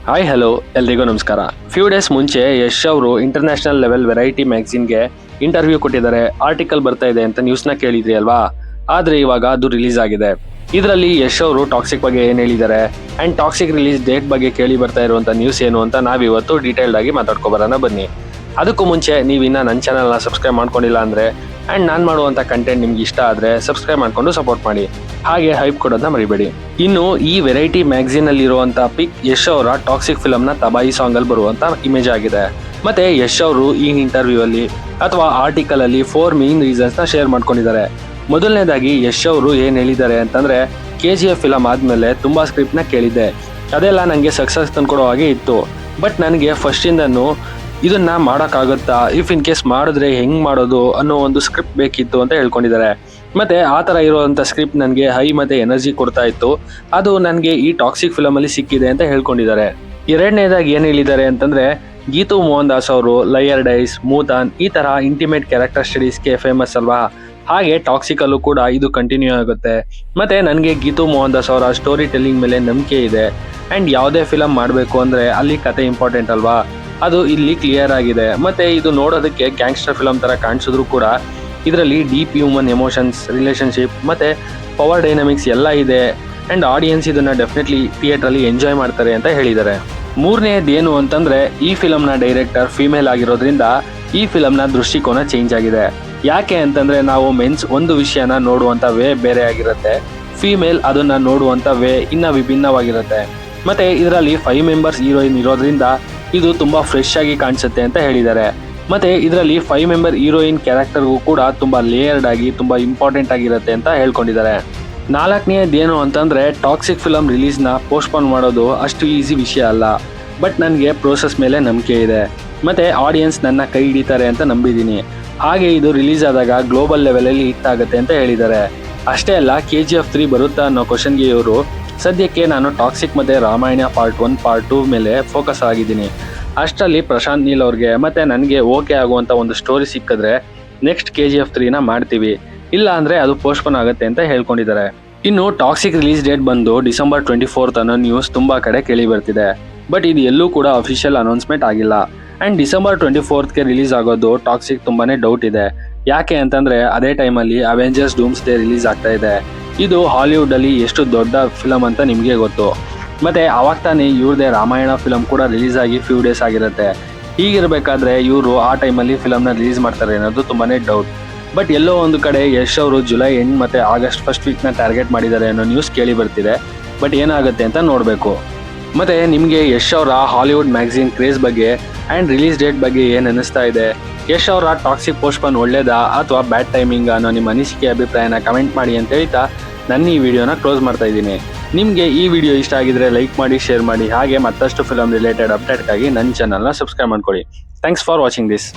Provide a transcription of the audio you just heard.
Hi hello ಎಲ್ರಿಗೂ ನಮಸ್ಕಾರ. Few days ಮುಂಚೆ ಯಶ್ ಅವರು ಇಂಟರ್ನ್ಯಾಷನಲ್ ಲೆವೆಲ್ ವೆರೈಟಿ ಮ್ಯಾಗಝಿನ್ಗೆ ಇಂಟರ್ವ್ಯೂ ಕೊಟ್ಟಿದ್ದಾರೆ. ಆರ್ಟಿಕಲ್ ಬರ್ತಾ ಇದೆ ಅಂತ ನ್ಯೂಸ್ನ ಕೇಳಿದ್ರಿ ಅಲ್ವಾ? ಆದ್ರೆ ಇವಾಗ ಅದು ರಿಲೀಸ್ ಆಗಿದೆ. ಇದರಲ್ಲಿ ಯಶ್ ಅವರು ಟಾಕ್ಸಿಕ್ ಬಗ್ಗೆ ಏನ್ ಹೇಳಿದ್ದಾರೆ ಅಂಡ್ ಟಾಕ್ಸಿಕ್ ರಿಲೀಸ್ ಡೇಟ್ ಬಗ್ಗೆ ಕೇಳಿ ಬರ್ತಾ ಇರುವಂತ ನ್ಯೂಸ್ ಏನು ಅಂತ ನಾವಿವತ್ತು ಡೀಟೇಲ್ಡ್ ಆಗಿ ಮಾತಾಡ್ಕೊಬರೋಣ ಬನ್ನಿ. ಅದಕ್ಕೂ ಮುಂಚೆ ನೀವಿನ್ನ ನನ್ನ ಚಾನಲ್ನ ಸಬ್ಸ್ಕ್ರೈಬ್ ಮಾಡ್ಕೊಂಡಿಲ್ಲ ಅಂದ್ರೆ ಅಂಡ್ ನಾನು ಮಾಡುವಂತ ಕಂಟೆಂಟ್ ನಿಮ್ಗೆ ಇಷ್ಟ ಆದ್ರೆ ಸಬ್ಸ್ಕ್ರೈಬ್ ಮಾಡ್ಕೊಂಡು ಸಪೋರ್ಟ್ ಮಾಡಿ, ಹಾಗೆ ಹೈಪ್ ಕೊಡೋದನ್ನ ಮರಿಬೇಡಿ. ಇನ್ನು ಈ ವೆರೈಟಿ ಮ್ಯಾಗಝಿನ್ ಅಲ್ಲಿ ಇರುವಂತ ಪಿಕ್ ಯಶ್ ಅವರ ಟಾಕ್ಸಿಕ್ ಫಿಲಮ್ ನ ತಬಾಯಿ ಸಾಂಗ್ ಅಲ್ಲಿ ಬರುವಂತ ಇಮೇಜ್ ಆಗಿದೆ. ಮತ್ತೆ ಯಶ್ ಅವರು ಈ ಇಂಟರ್ವ್ಯೂ ಅಲ್ಲಿ ಅಥವಾ ಆರ್ಟಿಕಲ್ ಅಲ್ಲಿ 4 ಮೇನ್ ರೀಸನ್ಸ್ ನ ಶೇರ್ ಮಾಡ್ಕೊಂಡಿದ್ದಾರೆ. ಮೊದಲನೇದಾಗಿ ಯಶ್ ಅವರು ಏನ್ ಹೇಳಿದ್ದಾರೆ ಅಂತಂದ್ರೆ, KGF ಫಿಲಮ್ ಆದ್ಮೇಲೆ ತುಂಬಾ ಸ್ಕ್ರಿಪ್ಟ್ ನ ಕೇಳಿದ್ದೆ, ಅದೆಲ್ಲ ನಂಗೆ ಸಕ್ಸಸ್ ತಂದ್ಕೊಡೋ ಹಾಗೆ ಇತ್ತು. ಬಟ್ ನನಗೆ ಫಸ್ಟ್ ಇಂದನು ಇದನ್ನ ಮಾಡೋಕ್ಕಾಗುತ್ತಾ, ಇಫ್ ಇನ್ ಕೇಸ್ ಮಾಡಿದ್ರೆ ಹೆಂಗ್ ಮಾಡೋದು ಅನ್ನೋ ಒಂದು ಸ್ಕ್ರಿಪ್ಟ್ ಬೇಕಿತ್ತು ಅಂತ ಹೇಳ್ಕೊಂಡಿದ್ದಾರೆ. ಮತ್ತೆ ಆ ಥರ ಇರುವಂಥ ಸ್ಕ್ರಿಪ್ಟ್ ನನಗೆ ಹೈ ಮತ್ತೆ ಎನರ್ಜಿ ಕೊಡ್ತಾ ಇತ್ತು, ಅದು ನನಗೆ ಈ ಟಾಕ್ಸಿಕ್ ಫಿಲಮ್ ಅಲ್ಲಿ ಸಿಕ್ಕಿದೆ ಅಂತ ಹೇಳ್ಕೊಂಡಿದ್ದಾರೆ. ಎರಡನೇದಾಗಿ ಏನು ಹೇಳಿದ್ದಾರೆ ಅಂತಂದ್ರೆ, ಗೀತು ಮೋಹನ್ ದಾಸ್ ಅವರು ಲಯರ್ ಡೈಸ್, ಮೂತಾನ್ ಈ ತರ ಇಂಟಿಮೇಟ್ ಕ್ಯಾರೆಕ್ಟರ್ ಸ್ಟಡೀಸ್ಗೆ ಫೇಮಸ್ ಅಲ್ವಾ, ಹಾಗೆ ಟಾಕ್ಸಿಕ್ ಅಲ್ಲೂ ಕೂಡ ಇದು ಕಂಟಿನ್ಯೂ ಆಗುತ್ತೆ. ಮತ್ತೆ ನನಗೆ ಗೀತು ಮೋಹನ್ ದಾಸ್ ಅವರ ಸ್ಟೋರಿ ಟೆಲ್ಲಿಂಗ್ ಮೇಲೆ ನಂಬಿಕೆ ಇದೆ. ಅಂಡ್ ಯಾವುದೇ ಫಿಲಮ್ ಮಾಡಬೇಕು ಅಂದ್ರೆ ಅಲ್ಲಿ ಕತೆ ಇಂಪಾರ್ಟೆಂಟ್ ಅಲ್ವಾ, ಅದು ಇಲ್ಲಿ ಕ್ಲಿಯರ್ ಆಗಿದೆ. ಮತ್ತೆ ಇದು ನೋಡೋದಕ್ಕೆ ಗ್ಯಾಂಗ್ಸ್ಟರ್ ಫಿಲಮ್ ತರ ಕಾಣಿಸಿದ್ರು ಕೂಡ ಇದರಲ್ಲಿ ಡೀಪ್ ಹ್ಯೂಮನ್ ಎಮೋಷನ್ಸ್, ರಿಲೇಶನ್ಶಿಪ್ ಮತ್ತೆ ಪವರ್ ಡೈನಮಿಕ್ಸ್ ಎಲ್ಲ ಇದೆ. ಅಂಡ್ ಆಡಿಯನ್ಸ್ ಇದನ್ನ ಡೆಫಿನೆಟ್ಲಿ ಥಿಯೇಟರ್ ಅಲ್ಲಿ ಎಂಜಾಯ್ ಮಾಡ್ತಾರೆ ಅಂತ ಹೇಳಿದ್ದಾರೆ. ಮೂರನೇದೇನು ಅಂತಂದ್ರೆ, ಈ ಫಿಲಮ್ ನ ಡೈರೆಕ್ಟರ್ ಫಿಮೇಲ್ ಆಗಿರೋದ್ರಿಂದ ಈ ಫಿಲಮ್ ನ ದೃಷ್ಟಿಕೋನ ಚೇಂಜ್ ಆಗಿದೆ. ಯಾಕೆ ಅಂತಂದ್ರೆ, ನಾವು ಮೆನ್ಸ್ ಒಂದು ವಿಷಯನ ನೋಡುವಂತ ವೇ ಬೇರೆ ಆಗಿರುತ್ತೆ, ಫಿಮೇಲ್ ಅದನ್ನ ನೋಡುವಂತ ವೇ ಇನ್ನ ವಿಭಿನ್ನವಾಗಿರುತ್ತೆ. ಮತ್ತೆ ಇದರಲ್ಲಿ 5 ಮೆಂಬರ್ಸ್ ಹೀರೋಯಿನ್ ಇರೋದ್ರಿಂದ ಇದು ತುಂಬಾ ಫ್ರೆಶ್ ಆಗಿ ಕಾಣಿಸುತ್ತೆ ಅಂತ ಹೇಳಿದ್ದಾರೆ. ಮತ್ತೆ ಇದರಲ್ಲಿ 5 ಮೆಂಬರ್ ಹೀರೋಯಿನ್ ಕ್ಯಾರೆಕ್ಟರ್ಗೂ ಕೂಡ ತುಂಬಾ ಲೇಯರ್ಡ್ ಆಗಿ ತುಂಬಾ ಇಂಪಾರ್ಟೆಂಟ್ ಆಗಿರುತ್ತೆ ಅಂತ ಹೇಳ್ಕೊಂಡಿದ್ದಾರೆ. ನಾಲ್ಕನೇದೇನು ಅಂತಂದ್ರೆ, ಟಾಕ್ಸಿಕ್ ಫಿಲಮ್ ರಿಲೀಸ್ನ ಪೋಸ್ಟ್ಪೋನ್ ಮಾಡೋದು ಅಷ್ಟು ಈಸಿ ವಿಷಯ ಅಲ್ಲ. ಬಟ್ ನನಗೆ ಪ್ರೋಸೆಸ್ ಮೇಲೆ ನಂಬಿಕೆ ಇದೆ, ಮತ್ತೆ ಆಡಿಯನ್ಸ್ ನನ್ನ ಕೈ ಹಿಡಿತಾರೆ ಅಂತ ನಂಬಿದ್ದೀನಿ. ಹಾಗೆ ಇದು ರಿಲೀಸ್ ಆದಾಗ ಗ್ಲೋಬಲ್ ಲೆವೆಲಲ್ಲಿ ಹಿಟ್ ಆಗುತ್ತೆ ಅಂತ ಹೇಳಿದ್ದಾರೆ. ಅಷ್ಟೇ ಅಲ್ಲ, KGF 3 ಬರುತ್ತಾ ಅನ್ನೋ ಕ್ವಶನ್ಗೆ ಇವರು, ಸದ್ಯಕ್ಕೆ ನಾನು ಟಾಕ್ಸಿಕ್ ಮತ್ತೆ ರಾಮಾಯಣ ಪಾರ್ಟ್ 1 ಪಾರ್ಟ್ 2 ಮೇಲೆ ಫೋಕಸ್ ಆಗಿದ್ದೀನಿ. ಅಷ್ಟರಲ್ಲಿ ಪ್ರಶಾಂತ್ ನೀಲ್ ಅವ್ರಿಗೆ ಮತ್ತೆ ನನಗೆ ಓಕೆ ಆಗುವಂತ ಒಂದು ಸ್ಟೋರಿ ಸಿಕ್ಕಿದ್ರೆ ನೆಕ್ಸ್ಟ್ KGF 3ನ ಮಾಡ್ತೀವಿ, ಇಲ್ಲ ಅಂದ್ರೆ ಅದು ಪೋಸ್ಟ್ಪೋನ್ ಆಗುತ್ತೆ ಅಂತ ಹೇಳ್ಕೊಂಡಿದ್ದಾರೆ. ಇನ್ನು ಟಾಕ್ಸಿಕ್ ರಿಲೀಸ್ ಡೇಟ್ ಬಂದು ಡಿಸೆಂಬರ್ 24 ಅನ್ನೋ ನ್ಯೂಸ್ ತುಂಬಾ ಕಡೆ ಕೇಳಿ ಬರ್ತಿದೆ. ಬಟ್ ಇದು ಎಲ್ಲೂ ಕೂಡ ಅಫಿಷಿಯಲ್ ಅನೌನ್ಸ್ಮೆಂಟ್ ಆಗಿಲ್ಲ. ಅಂಡ್ ಡಿಸೆಂಬರ್ 24ಗೆ ರಿಲೀಸ್ ಆಗೋದು ಟಾಕ್ಸಿಕ್ ತುಂಬಾನೇ ಡೌಟ್ ಇದೆ. ಯಾಕೆ ಅಂತಂದ್ರೆ, ಅದೇ ಟೈಮಲ್ಲಿ ಅವೆಂಜರ್ಸ್ ಡೂಮ್ಸ್ ಡೇ ರಿಲೀಸ್ ಆಗ್ತಾ ಇದೆ. ಇದು ಹಾಲಿವುಡ್ ಅಲ್ಲಿ ಎಷ್ಟು ದೊಡ್ಡ ಫಿಲಮ್ ಅಂತ ನಿಮಗೆ ಗೊತ್ತು. ಮತ್ತೆ ಅವಾಗ ತಾನೇ ಇವ್ರದೇ ರಾಮಾಯಣ ಫಿಲಮ್ ಕೂಡ ರಿಲೀಸ್ ಆಗಿ ಫ್ಯೂ ಡೇಸ್ ಆಗಿರುತ್ತೆ. ಹೀಗಿರ್ಬೇಕಾದ್ರೆ ಇವರು ಆ ಟೈಮಲ್ಲಿ ಫಿಲಮ್ನ ರಿಲೀಸ್ ಮಾಡ್ತಾರೆ ಅನ್ನೋದು ತುಂಬಾನೇ ಡೌಟ್. ಬಟ್ ಎಲ್ಲೋ ಒಂದು ಕಡೆ ಯಶ್ ಅವರು ಜುಲೈ ಎಂಡ್ ಮತ್ತೆ ಆಗಸ್ಟ್ ಫಸ್ಟ್ ವೀಕ್ನ ಟಾರ್ಗೆಟ್ ಮಾಡಿದ್ದಾರೆ ಅನ್ನೋ ನ್ಯೂಸ್ ಕೇಳಿ ಬರ್ತಿದೆ. ಬಟ್ ಏನಾಗುತ್ತೆ ಅಂತ ನೋಡಬೇಕು. ಮತ್ತೆ ನಿಮಗೆ ಯಶ್ ಅವರ ಹಾಲಿವುಡ್ ಮ್ಯಾಗಝಿನ್ ಕ್ರೇಜ್ ಬಗ್ಗೆ ಆ್ಯಂಡ್ ರಿಲೀಸ್ ಡೇಟ್ ಬಗ್ಗೆ ಏನು ಅನ್ನಿಸ್ತಾ ಇದೆ? ಯಶ್ ಅವರ ಟಾಕ್ಸಿಕ್ ಪೋಸ್ಟ್ಪೋನ್ ಒಳ್ಳೇದಾ ಅಥವಾ ಬ್ಯಾಡ್ ಟೈಮಿಂಗ್ ಅನ್ನೋ ನಿಮ್ಮ ಅನಿಸಿಕೆ ಅಭಿಪ್ರಾಯನ ಕಮೆಂಟ್ ಮಾಡಿ ಅಂತ ಹೇಳ್ತಾ ನನ್ನ ಈ ವಿಡಿಯೋನ ಕ್ಲೋಸ್ ಮಾಡ್ತಾ ಇದ್ದೀನಿ. ನಿಮಗೆ ಈ ವಿಡಿಯೋ ಇಷ್ಟ ಆಗಿದ್ರೆ ಲೈಕ್ ಮಾಡಿ, ಶೇರ್ ಮಾಡಿ, ಹಾಗೆ ಮತ್ತಷ್ಟು ಫಿಲಮ್ ರಿಲೇಟೆಡ್ ಅಪ್ಡೇಟ್ಗಾಗಿ ನನ್ನ ಚಾನಲ್ನ ಸಬ್ಸ್ಕ್ರೈಬ್ ಮಾಡ್ಕೊಳ್ಳಿ. Thanks for watching this.